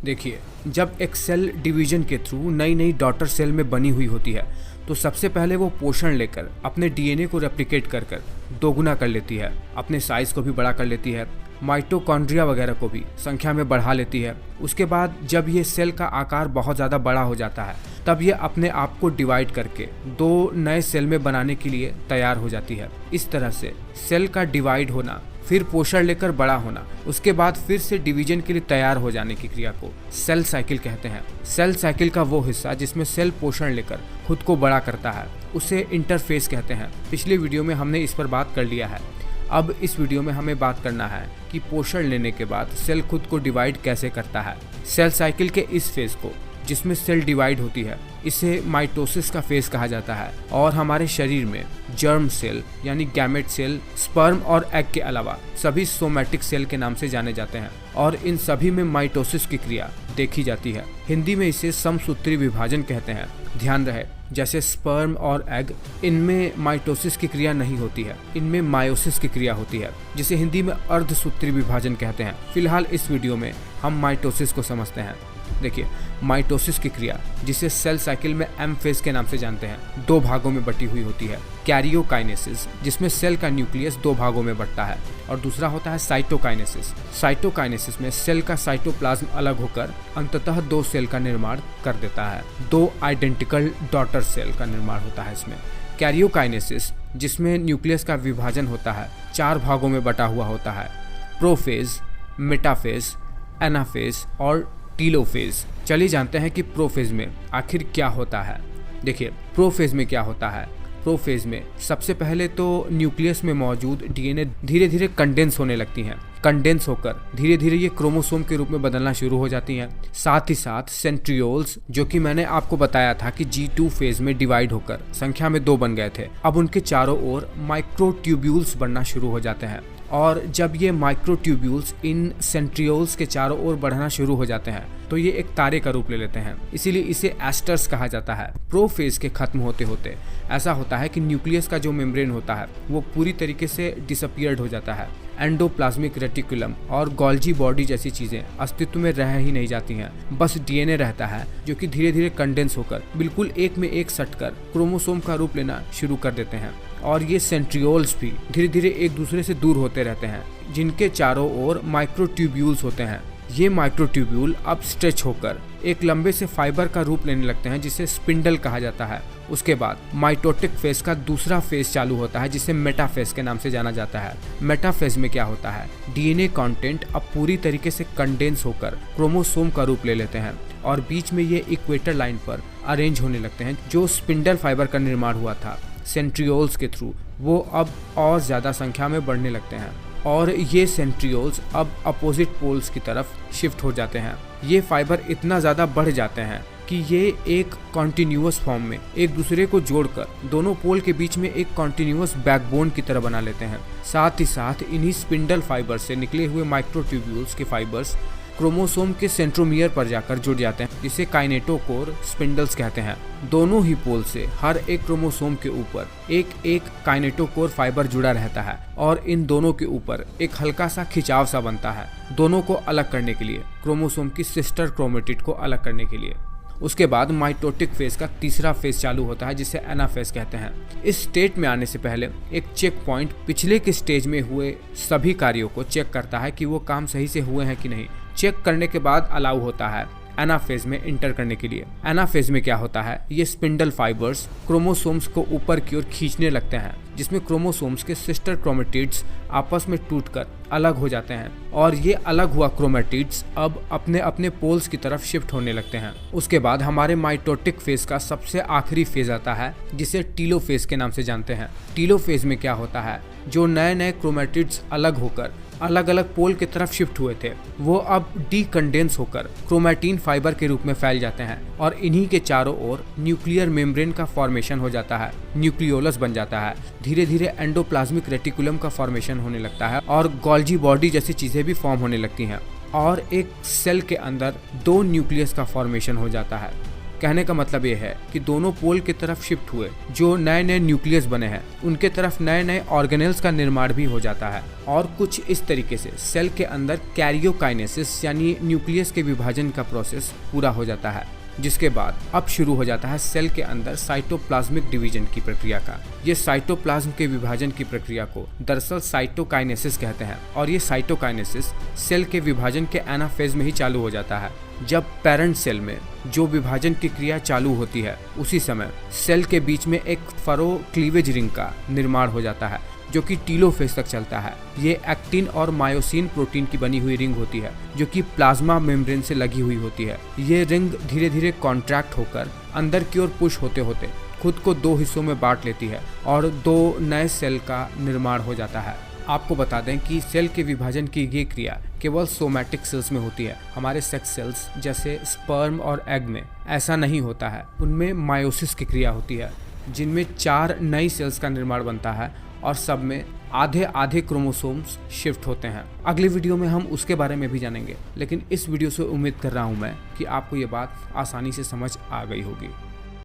देखिए, जब एक सेल डिवीजन के थ्रू नई नई डॉटर सेल में बनी हुई होती है तो सबसे पहले वो पोषण लेकर अपने डीएनए को रेप्लिकेट कर कर दोगुना कर लेती है, अपने साइज को भी बड़ा कर लेती है, माइटोकॉन्ड्रिया वगैरह को भी संख्या में बढ़ा लेती है। उसके बाद जब ये सेल का आकार बहुत ज़्यादा बड़ा हो जाता है तब ये अपने आप को डिवाइड करके दो नए सेल में बनाने के लिए तैयार हो जाती है। इस तरह से सेल का डिवाइड होना, फिर पोषण लेकर बड़ा होना, उसके बाद फिर से डिवीजन के लिए तैयार हो जाने की क्रिया को सेल साइकिल कहते हैं। सेल साइकिल का वो हिस्सा जिसमें सेल पोषण लेकर खुद को बड़ा करता है उसे इंटरफेस कहते हैं। पिछले वीडियो में हमने इस पर बात कर लिया है। अब इस वीडियो में हमें बात करना है कि पोषण लेने के बाद सेल खुद को डिवाइड कैसे करता है। सेल साइकिल के इस फेज को जिसमें सेल डिवाइड होती है इसे माइटोसिस का फेज कहा जाता है। और हमारे शरीर में जर्म सेल यानी गैमेट सेल, स्पर्म और एग के अलावा सभी सोमैटिक सेल के नाम से जाने जाते हैं और इन सभी में माइटोसिस की क्रिया देखी जाती है। हिंदी में इसे समसूत्री विभाजन कहते हैं। ध्यान रहे, जैसे स्पर्म और एग, इनमें माइटोसिस की क्रिया नहीं होती है, इनमें मायोसिस की क्रिया होती है जिसे हिंदी में अर्धसूत्री विभाजन कहते हैं। फिलहाल इस वीडियो में हम माइटोसिस को समझते हैं। देखिए, माइटोसिस की क्रिया जिसे सेल साइकिल में एम फेज के नाम से जानते हैं, दो भागों में बटी हुई होती है। कैरियोकाइनेसिस जिसमें सेल का न्यूक्लियस दो भागों में बटता है, और दूसरा होता है साइटोकाइनेसिस। साइटोकाइनेसिस में सेल का साइटोप्लाज्म अलग होकर अंततः दो सेल का निर्माण कर देता है। दो आइडेंटिकल डॉटर सेल का निर्माण होता है इसमें। कैरियोकाइनेसिस जिसमें न्यूक्लियस का विभाजन होता है, चार भागों में बटा हुआ होता है: प्रोफेज, मेटाफेज, एनाफेज और टीलोफेज। चलिए जानते हैं कि प्रोफेज में आखिर क्या होता है। देखिए, प्रोफेज में क्या होता है। प्रोफेज में सबसे पहले तो न्यूक्लियस में मौजूद डीएनए धीरे धीरे कंडेंस होने लगती हैं। कंडेंस होकर धीरे धीरे ये क्रोमोसोम के रूप में बदलना शुरू हो जाती हैं। साथ ही साथ सेंट्रियोल्स, जो कि मैंने आपको बताया था कि G2 फेज में डिवाइड होकर संख्या में दो बन गए थे, अब उनके चारों ओर माइक्रोट्यूब्यूल्स बनना शुरू हो जाते हैं। और जब ये माइक्रोट्यूब्यूल्स इन सेंट्रियोल्स के चारों ओर बढ़ना शुरू हो जाते हैं तो ये एक तारे का रूप ले लेते हैं, इसीलिए इसे एस्टर्स कहा जाता है। प्रोफेज के खत्म होते होते ऐसा होता है कि न्यूक्लियस का जो मेम्ब्रेन होता है वो पूरी तरीके से डिसअपियर्ड हो जाता है। एंडोप्लाज्मिक रेटिकुलम और गोल्जी बॉडी जैसी चीजें अस्तित्व में रह ही नहीं जाती हैं, बस डीएनए रहता है जो कि धीरे धीरे कंडेंस होकर बिल्कुल एक में एक सटकर क्रोमोसोम का रूप लेना शुरू कर देते हैं। और ये सेंट्रियोल्स भी धीरे धीरे एक दूसरे से दूर होते रहते हैं, जिनके चारों ओर माइक्रोट्यूब्यूल्स होते हैं। ये माइक्रोट्यूब्यूल अब स्ट्रेच होकर एक लंबे से फाइबर का रूप लेने लगते हैं जिसे स्पिंडल कहा जाता है। उसके बाद माइटोटिक फेज का दूसरा फेज चालू होता है जिसे मेटाफेज के नाम से जाना जाता है। मेटाफेज में क्या होता है, डीएनए कंटेंट अब पूरी तरीके से कंडेंस होकर क्रोमोसोम का रूप ले लेते हैं और बीच में ये इक्वेटर लाइन पर अरेंज होने लगते हैं। जो स्पिंडल फाइबर का निर्माण हुआ था सेंट्रियोल्स के थ्रू, वो अब और ज्यादा संख्या में बढ़ने लगते हैं और ये सेंट्रियोल्स अब अपोजिट पोल्स की तरफ शिफ्ट हो जाते हैं। ये फाइबर इतना ज़्यादा बढ़ जाते हैं कि ये एक कॉन्टिन्यूअस फॉर्म में एक दूसरे को जोड़कर दोनों पोल के बीच में एक कॉन्टिन्यूअस बैकबोन की तरह बना लेते हैं। साथ ही साथ इन्हीं स्पिंडल फाइबर से निकले हुए माइक्रोट्यूब्यूल्स के फाइबर्स क्रोमोसोम के सेंट्रोमियर पर जाकर जुड़ जाते हैं, जिसे काइनेटोकोर स्पिंडल्स कहते हैं। दोनों ही पोल से हर एक क्रोमोसोम के ऊपर एक एक काइनेटोकोर फाइबर जुड़ा रहता है और इन दोनों के ऊपर एक हल्का सा खिंचाव सा बनता है, दोनों को अलग करने के लिए, क्रोमोसोम की सिस्टर क्रोमेटिड को अलग करने के लिए। उसके बाद माइटोटिक फेज का तीसरा फेज चालू होता है जिसे एनाफेज कहते हैं। इस स्टेट में आने से पहले एक चेक पॉइंट पिछले के स्टेज में हुए सभी कार्यों को चेक करता है कि वो काम सही से हुए हैं कि नहीं। चेक करने के बाद अलाउ होता है एनाफेज में इंटर करने के लिए। एनाफेज में क्या होता है, ये स्पिंडल फाइबर्स क्रोमोसोम्स को ऊपर की ओर खींचने लगते हैं, जिसमें क्रोमोसोम्स के सिस्टर क्रोमेटिड्स आपस में टूटकर अलग हो जाते हैं और ये अलग हुआ क्रोमेटिड्स अब अपने अपने पोल्स की तरफ शिफ्ट होने लगते हैं। उसके बाद हमारे माइटोटिक फेज का सबसे आखिरी फेज आता है जिसे टीलोफेज के नाम से जानते हैं। टीलोफेज में क्या होता है, जो नए नए क्रोमेटिड्स अलग होकर अलग अलग पोल की तरफ शिफ्ट हुए थे वो अब डीकंडेंस होकर क्रोमैटिन फाइबर के रूप में फैल जाते हैं और इन्हीं के चारों ओर न्यूक्लियर मेम्ब्रेन का फॉर्मेशन हो जाता है, न्यूक्लियोलस बन जाता है। धीरे धीरे एंडोप्लाज्मिक रेटिकुलम का फॉर्मेशन होने लगता है और गोल्जी बॉडी जैसी चीजें भी फॉर्म होने लगती हैं और एक सेल के अंदर दो न्यूक्लियस का फॉर्मेशन हो जाता है। कहने का मतलब ये है कि दोनों पोल की तरफ शिफ्ट हुए जो नए नए न्यूक्लियस बने हैं उनके तरफ नए नए ऑर्गेनेल्स का निर्माण भी हो जाता है। और कुछ इस तरीके से सेल के अंदर कैरियोकाइनेसिस यानी न्यूक्लियस के विभाजन का प्रोसेस पूरा हो जाता है, जिसके बाद अब शुरू हो जाता है सेल के अंदर साइटोप्लाज्मिक डिवीजन की प्रक्रिया का। ये साइटोप्लाज्म के विभाजन की प्रक्रिया को दरअसल साइटोकाइनेसिस कहते हैं और ये साइटोकाइनेसिस सेल के विभाजन के एनाफेज में ही चालू हो जाता है। जब पेरेंट सेल में जो विभाजन की क्रिया चालू होती है उसी समय सेल के बीच में एक फरो क्लीवेज रिंग का निर्माण हो जाता है जो कि टीलोफेज तक चलता है। ये एक्टिन और मायोसिन प्रोटीन की बनी हुई रिंग होती है जो कि प्लाज्मा मेम्ब्रेन से लगी हुई होती है। ये रिंग धीरे धीरे कॉन्ट्रैक्ट होकर अंदर की ओर पुश होते होते खुद को 2 हिस्सों में बांट लेती है और 2 नए सेल का निर्माण हो जाता है। आपको बता दें कि सेल के विभाजन की ये क्रिया केवल सोमैटिक सेल्स में होती है। हमारे सेक्स सेल्स जैसे स्पर्म और एग में ऐसा नहीं होता है। उनमें मायोसिस की क्रिया होती है जिनमें 4 नई सेल्स का निर्माण बनता है और सब में आधे आधे क्रोमोसोम्स शिफ्ट होते हैं। अगली वीडियो में हम उसके बारे में भी जानेंगे, लेकिन इस वीडियो से उम्मीद कर रहा हूँ मैं कि आपको ये बात आसानी से समझ आ गई होगी।